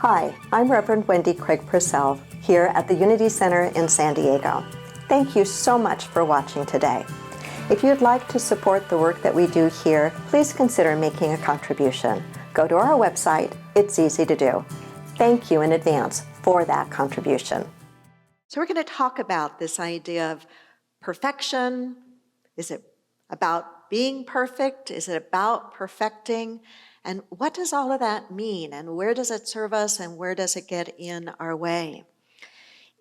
Hi, I'm Rev Wendy Craig-Purcell here at the Unity Center in San Diego. Thank you so much for watching today. If you'd like to support the work that we do here, please consider making a contribution. Go to our website. It's easy to do. Thank you in advance for that contribution. So we're going to talk about this idea of perfection. Is it about being perfect? Is it about perfecting? And what does all of that mean? And where does it serve us? And where does it get in our way?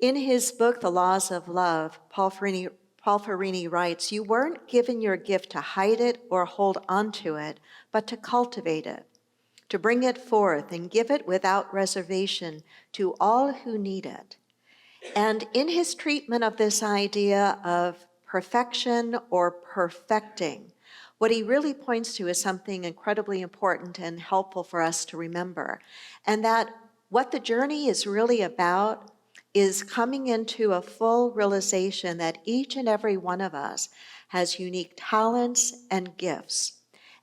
In his book, The Laws of Love, Paul Ferrini writes, "You weren't given your gift to hide it or hold onto it, but to cultivate it, to bring it forth and give it without reservation to all who need it." And in his treatment of this idea of perfection or perfecting, what he really points to is something incredibly important and helpful for us to remember. And that what the journey is really about is coming into a full realization that each and every one of us has unique talents and gifts.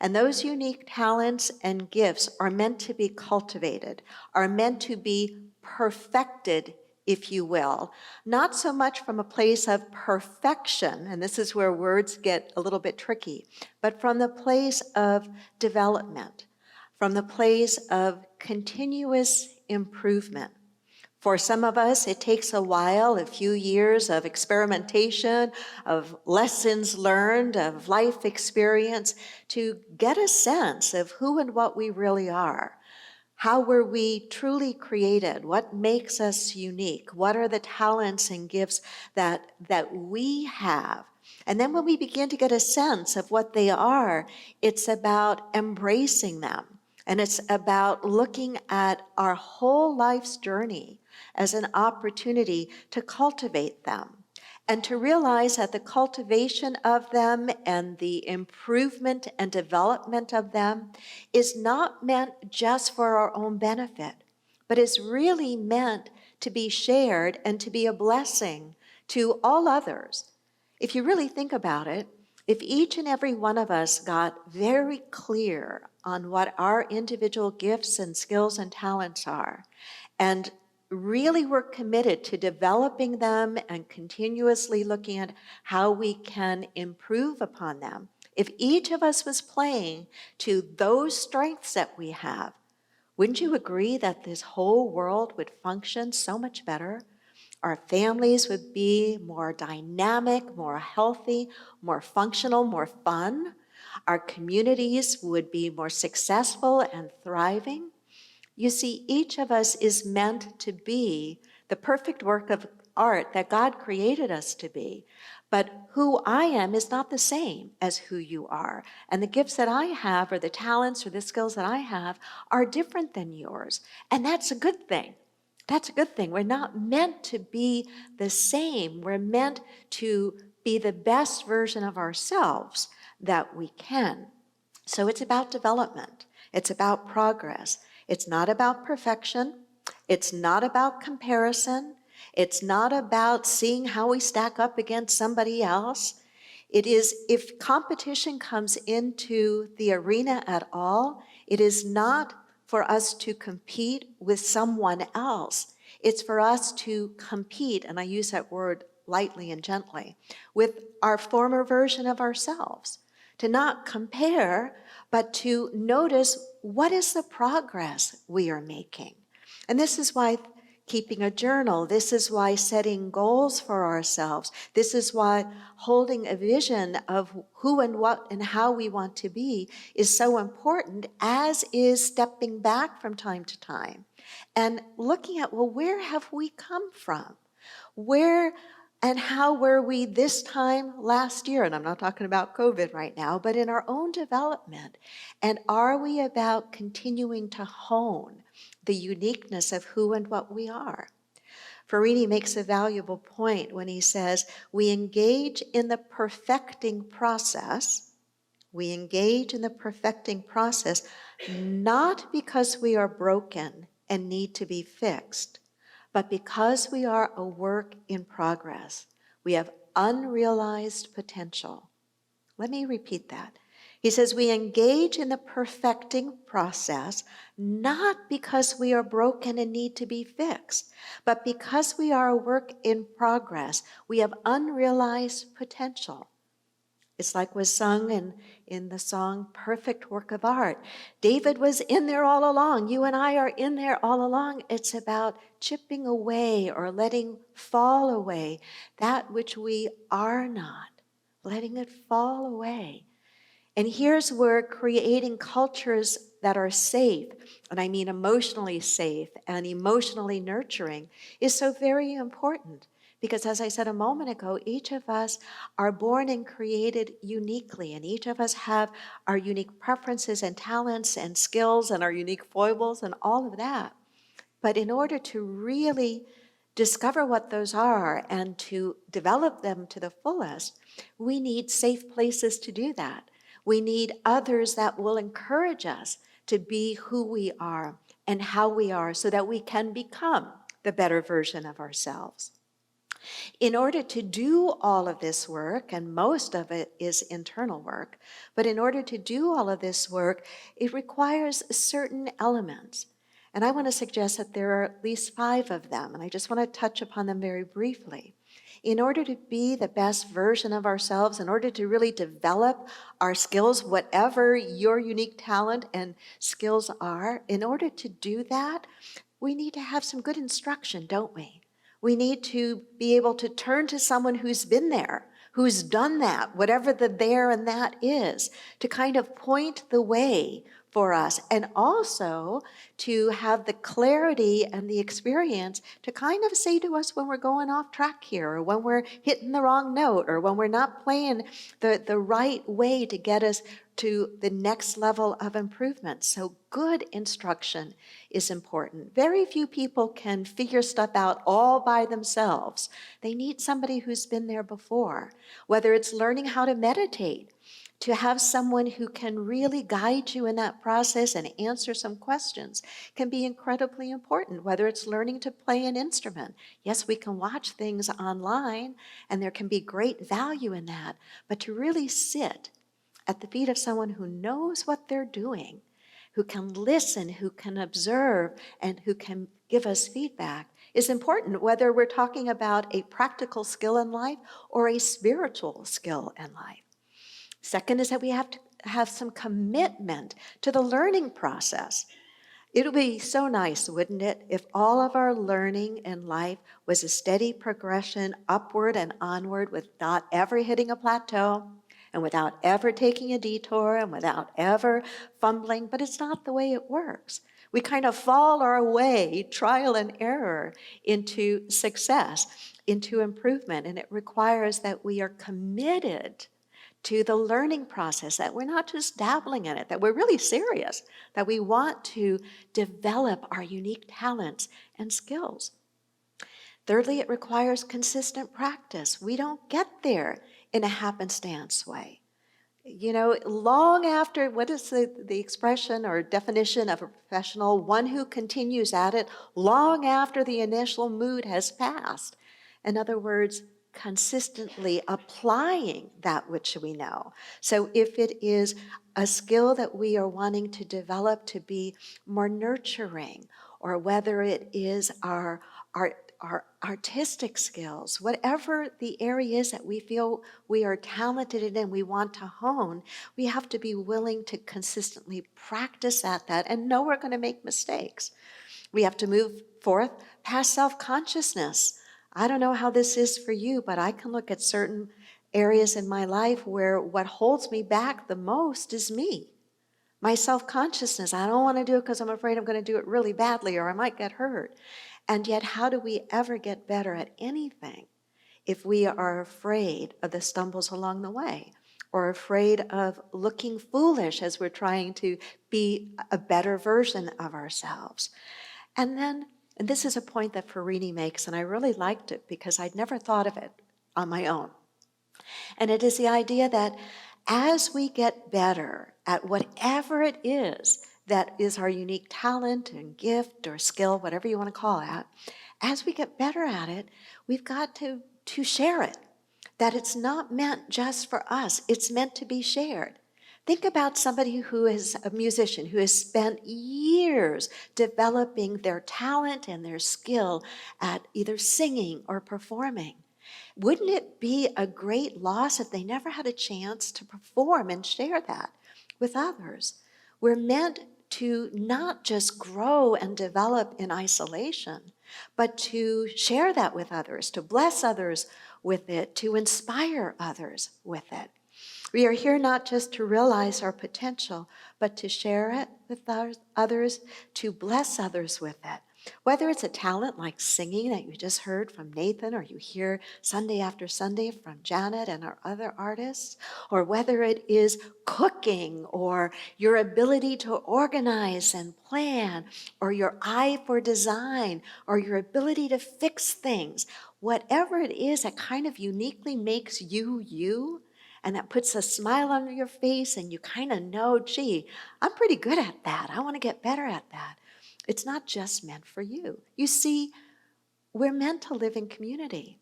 And those unique talents and gifts are meant to be cultivated, are meant to be perfected, if you will, not so much from a place of perfection, and this is where words get a little bit tricky, but from the place of development, from the place of continuous improvement. For some of us, it takes a while, a few years of experimentation, of lessons learned, of life experience, to get a sense of who and what we really are. How were we truly created? What makes us unique? What are the talents and gifts that we have? And then when we begin to get a sense of what they are, it's about embracing them. And it's about looking at our whole life's journey as an opportunity to cultivate them. And to realize that the cultivation of them and the improvement and development of them is not meant just for our own benefit, but is really meant to be shared and to be a blessing to all others. If you really think about it, if each and every one of us got very clear on what our individual gifts and skills and talents are, and really we're committed to developing them and continuously looking at how we can improve upon them. If each of us was playing to those strengths that we have, wouldn't you agree that this whole world would function so much better? Our families would be more dynamic, more healthy, more functional, more fun. Our communities would be more successful and thriving. You see, each of us is meant to be the perfect work of art that God created us to be. But who I am is not the same as who you are. And the gifts that I have, or the talents or the skills that I have, are different than yours. And that's a good thing. That's a good thing. We're not meant to be the same. We're meant to be the best version of ourselves that we can. So it's about development. It's about progress. It's not about perfection. It's not about comparison. It's not about seeing how we stack up against somebody else. It is, if competition comes into the arena at all, it is not for us to compete with someone else. It's for us to compete, and I use that word lightly and gently, with our former version of ourselves. To not compare, but to notice what is the progress we are making. And this is why keeping a journal, this is why setting goals for ourselves, this is why holding a vision of who and what and how we want to be is so important, as is stepping back from time to time and looking at, well, where have we come from? Where and how were we this time last year? And I'm not talking about COVID right now, but in our own development. And are we about continuing to hone the uniqueness of who and what we are? Ferrini makes a valuable point when he says, we engage in the perfecting process. We engage in the perfecting process not because we are broken and need to be fixed, but because we are a work in progress. We have unrealized potential. Let me repeat that. He says we engage in the perfecting process not because we are broken and need to be fixed, but because we are a work in progress. We have unrealized potential. It's like was sung in the song, Perfect Work of Art. David was in there all along. You and I are in there all along. It's about chipping away or letting fall away that which we are not, letting it fall away. And here's where creating cultures that are safe, and I mean emotionally safe and emotionally nurturing, is so very important. Because as I said a moment ago, each of us are born and created uniquely, and each of us have our unique preferences and talents and skills and our unique foibles and all of that. But in order to really discover what those are and to develop them to the fullest, we need safe places to do that. We need others that will encourage us to be who we are and how we are so that we can become the better version of ourselves. In order to do all of this work, and most of it is internal work, but in order to do all of this work, it requires certain elements. And I want to suggest that there are at least 5 of them, and I just want to touch upon them very briefly. In order to be the best version of ourselves, in order to really develop our skills, whatever your unique talent and skills are, in order to do that, we need to have some good instruction, don't we? We need to be able to turn to someone who's been there, who's done that, whatever the there and that is, to kind of point the way for us, and also to have the clarity and the experience to kind of say to us when we're going off track here, or when we're hitting the wrong note, or when we're not playing the right way to get us to the next level of improvement. So good instruction is important. Very few people can figure stuff out all by themselves. They need somebody who's been there before, whether it's learning how to meditate, to have someone who can really guide you in that process and answer some questions can be incredibly important, whether it's learning to play an instrument. Yes, we can watch things online, and there can be great value in that, but to really sit at the feet of someone who knows what they're doing, who can listen, who can observe, and who can give us feedback is important, whether we're talking about a practical skill in life or a spiritual skill in life. Second is that we have to have some commitment to the learning process. It would be so nice, wouldn't it, if all of our learning in life was a steady progression upward and onward without ever hitting a plateau and without ever taking a detour and without ever fumbling, but it's not the way it works. We kind of fall our way, trial and error, into success, into improvement, and it requires that we are committed to the learning process, that we're not just dabbling in it, that we're really serious, that we want to develop our unique talents and skills. Thirdly, it requires consistent practice. We don't get there in a happenstance way. You know, long after, what is the expression or definition of a professional? One who continues at it long after the initial mood has passed. In other words, consistently applying that which we know. So if it is a skill that we are wanting to develop to be more nurturing, or whether it is our artistic skills, whatever the area is that we feel we are talented in and we want to hone, we have to be willing to consistently practice at that and know we're going to make mistakes. We have to move forth past self-consciousness. I don't know how this is for you, but I can look at certain areas in my life where what holds me back the most is me. My self-consciousness. I don't want to do it because I'm afraid I'm going to do it really badly or I might get hurt. And yet, how do we ever get better at anything if we are afraid of the stumbles along the way, or afraid of looking foolish as we're trying to be a better version of ourselves? And this is a point that Farini makes, and I really liked it because I'd never thought of it on my own. And it is the idea that as we get better at whatever it is that is our unique talent and gift or skill, whatever you want to call it, as we get better at it, we've got to share it. That it's not meant just for us, it's meant to be shared. Think about somebody who is a musician, who has spent years developing their talent and their skill at either singing or performing. Wouldn't it be a great loss if they never had a chance to perform and share that with others? We're meant to not just grow and develop in isolation, but to share that with others, to bless others with it, to inspire others with it. We are here not just to realize our potential, but to share it with others, to bless others with it. Whether it's a talent like singing that you just heard from Nathan, or you hear Sunday after Sunday from Janet and our other artists, or whether it is cooking, or your ability to organize and plan, or your eye for design, or your ability to fix things, whatever it is that kind of uniquely makes you you, and that puts a smile on your face, and you kind of know, gee, I'm pretty good at that. I want to get better at that. It's not just meant for you. You see, we're meant to live in community.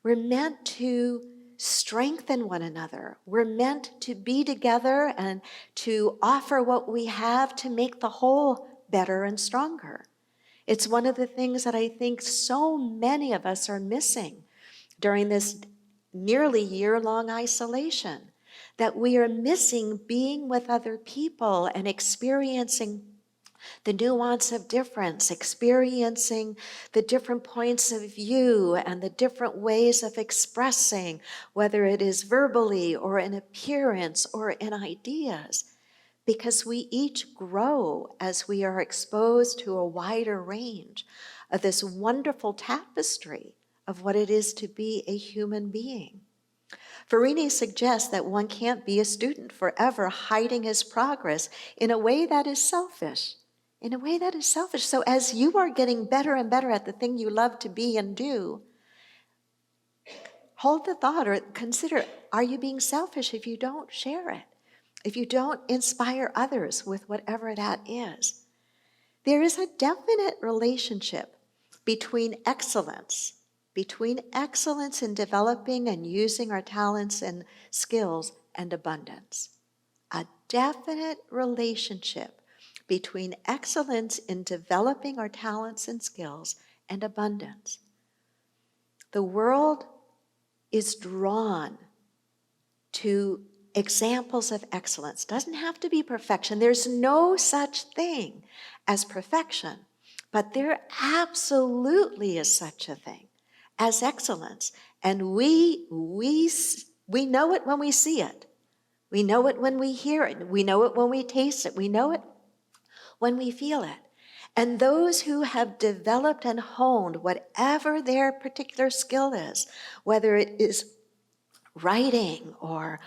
We're meant to strengthen one another. We're meant to be together and to offer what we have to make the whole better and stronger. It's one of the things that I think so many of us are missing during this nearly year-long isolation, that we are missing being with other people and experiencing the nuance of difference, experiencing the different points of view and the different ways of expressing, whether it is verbally or in appearance or in ideas, because we each grow as we are exposed to a wider range of this wonderful tapestry of what it is to be a human being. Farini suggests that one can't be a student forever hiding his progress in a way that is selfish. So as you are getting better and better at the thing you love to be and do, hold the thought or consider, are you being selfish if you don't share it? If you don't inspire others with whatever that is? There is a definite relationship between excellence in developing and using our talents and skills, and abundance. A definite relationship between excellence in developing our talents and skills and abundance. The world is drawn to examples of excellence. Doesn't have to be perfection. There's no such thing as perfection, but there absolutely is such a thing as excellence. And we know it when we see it. We know it when we hear it. We know it when we taste it. We know it when we feel it. And those who have developed and honed whatever their particular skill is, whether it is writing or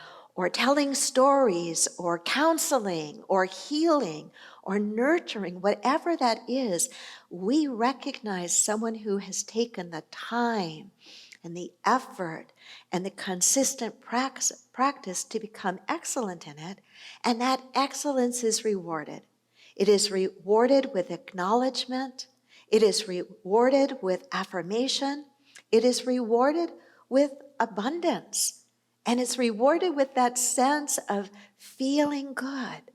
telling stories or counseling or healing or nurturing, whatever that is, we recognize someone who has taken the time and the effort and the consistent practice to become excellent in it, and that excellence is rewarded. It is rewarded with acknowledgement. It is rewarded with affirmation. It is rewarded with abundance. And it's rewarded with that sense of feeling good.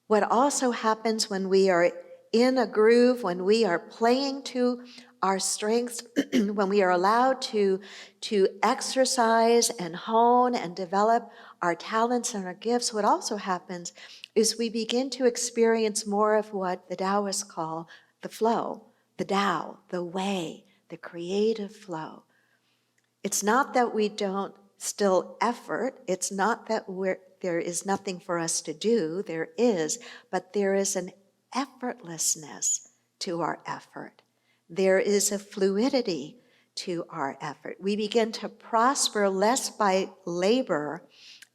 What also happens when we are in a groove, when we are playing to our strengths, when we are allowed to exercise and hone and develop our talents and our gifts, what also happens is we begin to experience more of what the Taoists call the flow, the Tao, the way, the creative flow. It's not that we don't still effort. It's not that there is nothing for us to do. There is, but there is an effortlessness to our effort. There is a fluidity to our effort. We begin to prosper less by labor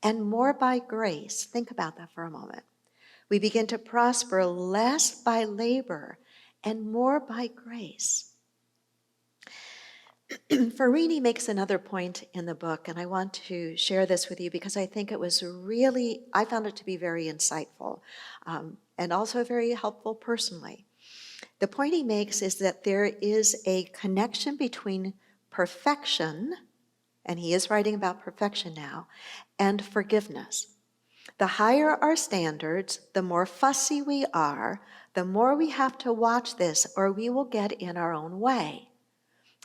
and more by grace. Think about that for a moment. We begin to prosper less by labor and more by grace. Farini makes another point in the book, and I want to share this with you because I think I found it to be very insightful and also very helpful personally. The point he makes is that there is a connection between perfection, and he is writing about perfection now, and forgiveness. The higher our standards, the more fussy we are, the more we have to watch this or we will get in our own way.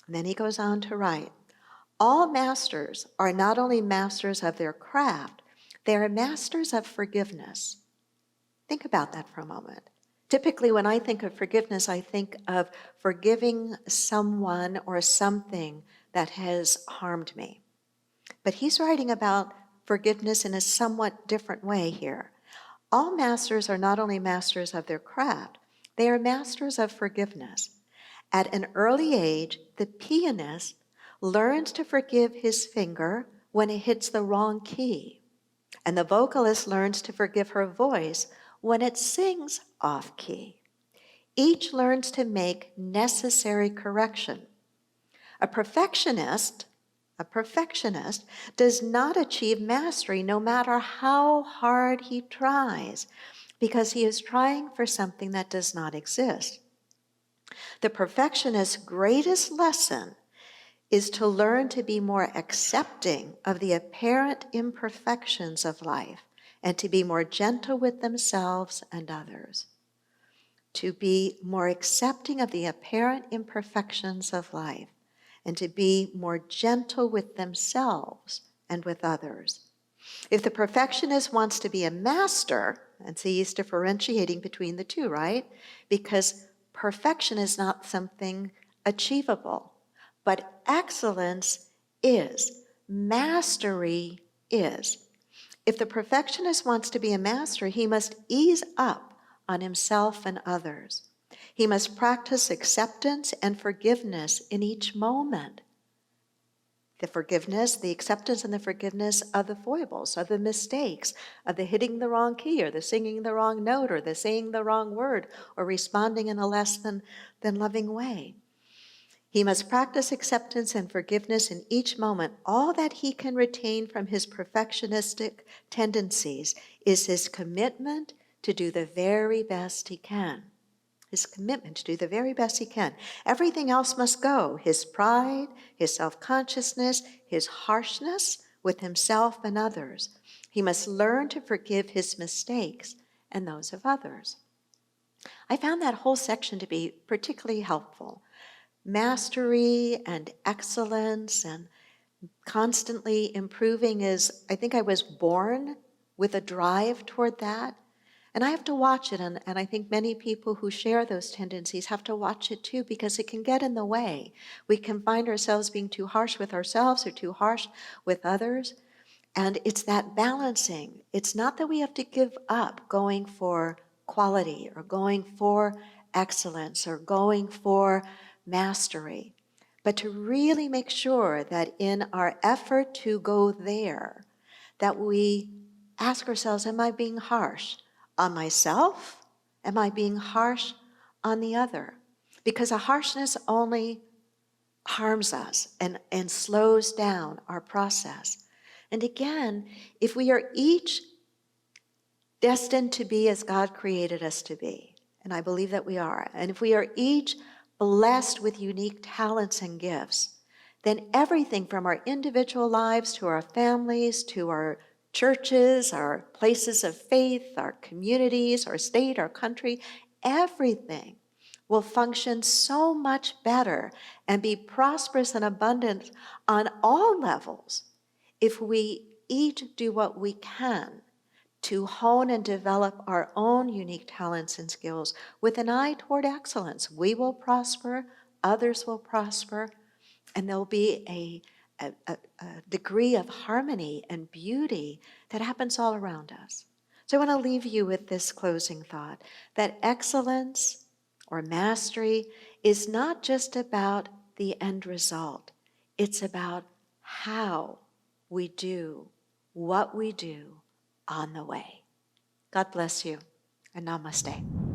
And then he goes on to write, all masters are not only masters of their craft, they are masters of forgiveness. Think about that for a moment. Typically, when I think of forgiveness, I think of forgiving someone or something that has harmed me. But he's writing about forgiveness in a somewhat different way here. All masters are not only masters of their craft, they are masters of forgiveness. At an early age, the pianist learns to forgive his finger when it hits the wrong key, and the vocalist learns to forgive her voice when it sings off key. Each learns to make necessary correction. A perfectionist does not achieve mastery no matter how hard he tries, because he is trying for something that does not exist. The perfectionist's greatest lesson is to learn to be more accepting of the apparent imperfections of life and to be more gentle with themselves and others. To be more accepting of the apparent imperfections of life and to be more gentle with themselves and with others. If the perfectionist wants to be a master, and see he's differentiating between the two, right? Because perfection is not something achievable, but excellence is. Mastery is. If the perfectionist wants to be a master, he must ease up on himself and others. He must practice acceptance and forgiveness in each moment. The forgiveness, the acceptance and the forgiveness of the foibles, of the mistakes, of the hitting the wrong key or the singing the wrong note or the saying the wrong word or responding in a less than loving way. He must practice acceptance and forgiveness in each moment. All that he can retain from his perfectionistic tendencies is his commitment to do the very best he can. His commitment to do the very best he can. Everything else must go. His pride, his self-consciousness, his harshness with himself and others. He must learn to forgive his mistakes and those of others. I found that whole section to be particularly helpful. Mastery and excellence and constantly improving is, I think I was born with a drive toward that. And I have to watch it, and I think many people who share those tendencies have to watch it too, because it can get in the way. We can find ourselves being too harsh with ourselves or too harsh with others. And it's that balancing. It's not that we have to give up going for quality or going for excellence or going for mastery, but to really make sure that in our effort to go there, that we ask ourselves, am I being harsh on myself? Am I being harsh on the other? Because a harshness only harms us and slows down our process. And again, if we are each destined to be as God created us to be, and I believe that we are, and if we are each blessed with unique talents and gifts, then everything from our individual lives to our families, to our churches, our places of faith, our communities, our state, our country, everything will function so much better and be prosperous and abundant on all levels if we each do what we can to hone and develop our own unique talents and skills with an eye toward excellence. We will prosper, others will prosper, and there'll be a degree of harmony and beauty that happens all around us. So I want to leave you with this closing thought, that excellence or mastery is not just about the end result. It's about how we do what we do on the way. God bless you, and namaste.